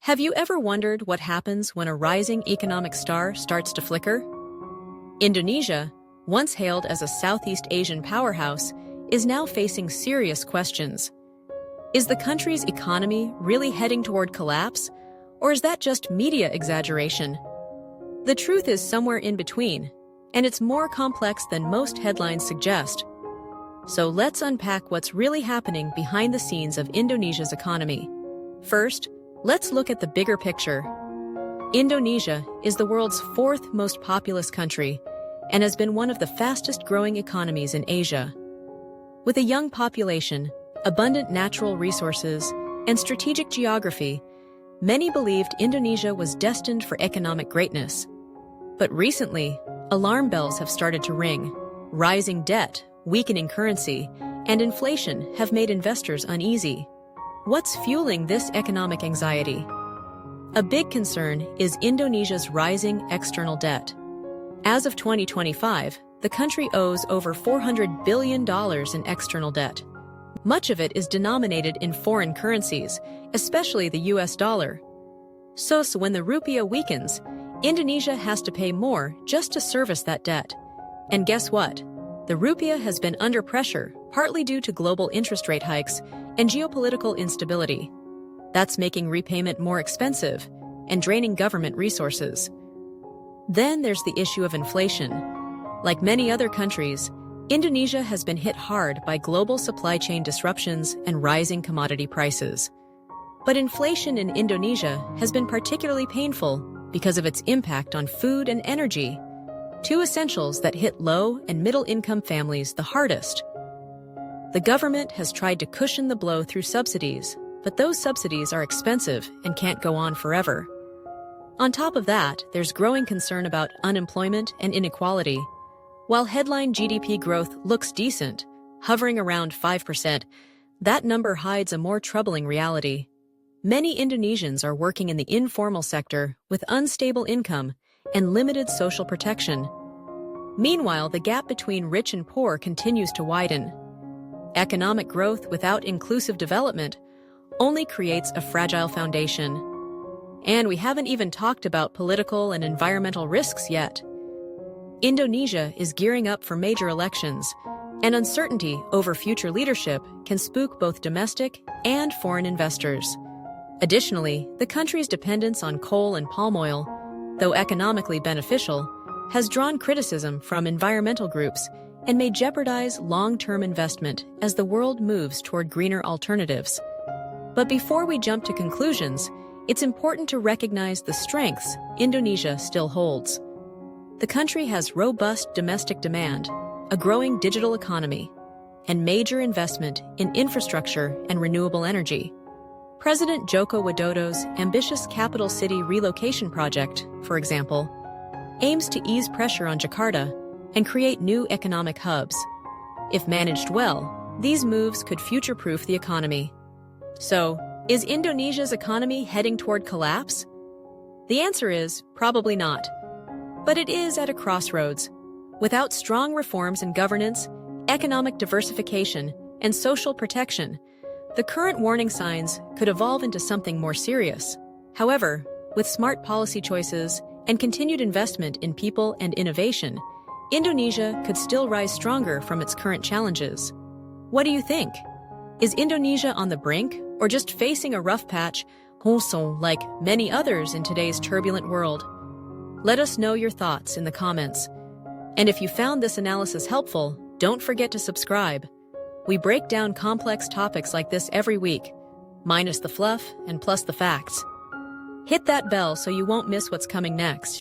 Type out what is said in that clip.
Have you ever wondered what happens when a rising economic star starts to flicker? Indonesia, once hailed as a Southeast Asian powerhouse, is now facing serious questions. Is the country's economy really heading toward collapse, or is that just media exaggeration? The truth is somewhere in between, and it's more complex than most headlines suggest. So let's unpack what's really happening behind the scenes of Indonesia's economy. First, let's look at the bigger picture. Indonesia is the world's fourth most populous country and has been one of the fastest-growing economies in Asia. With a young population, abundant natural resources, and strategic geography, many believed Indonesia was destined for economic greatness. But recently, alarm bells have started to ring. Rising debt, weakening currency, and inflation have made investors uneasy. What's fueling this economic anxiety? A big concern is Indonesia's rising external debt. As of 2025, the country owes over $400 billion in external debt. Much of it is denominated in foreign currencies, especially the US dollar. So when the rupiah weakens, Indonesia has to pay more just to service that debt. And guess what? The rupiah has been under pressure, partly due to global interest rate hikes and geopolitical instability. That's making repayment more expensive and draining government resources. Then there's the issue of inflation. Like many other countries, Indonesia has been hit hard by global supply chain disruptions and rising commodity prices. But inflation in Indonesia has been particularly painful because of its impact on food and energy, two essentials that hit low and middle-income families the hardest. The government has tried to cushion the blow through subsidies, but those subsidies are expensive and can't go on forever. On top of that, there's growing concern about unemployment and inequality. While headline GDP growth looks decent, hovering around 5%, that number hides a more troubling reality. Many Indonesians are working in the informal sector with unstable income and limited social protection. Meanwhile, the gap between rich and poor continues to widen. Economic growth without inclusive development only creates a fragile foundation. And we haven't even talked about political and environmental risks yet. Indonesia is gearing up for major elections, and uncertainty over future leadership can spook both domestic and foreign investors. Additionally, the country's dependence on coal and palm oil, though economically beneficial, has drawn criticism from environmental groups and may jeopardize long-term investment as the world moves toward greener alternatives. But before we jump to conclusions, it's important to recognize the strengths Indonesia still holds. The country has robust domestic demand, a growing digital economy, and major investment in infrastructure and renewable energy. President Joko Widodo's ambitious capital city relocation project, for example, aims to ease pressure on Jakarta and create new economic hubs. If managed well, these moves could future-proof the economy. So, is Indonesia's economy heading toward collapse? The answer is probably not. But it is at a crossroads. Without strong reforms in governance, economic diversification, and social protection, the current warning signs could evolve into something more serious. However, with smart policy choices and continued investment in people and innovation, Indonesia could still rise stronger from its current challenges. What do you think? Is Indonesia on the brink, or just facing a rough patch, also like many others in today's turbulent world? Let us know your thoughts in the comments. And if you found this analysis helpful, don't forget to subscribe. We break down complex topics like this every week, minus the fluff and plus the facts. Hit that bell so you won't miss what's coming next.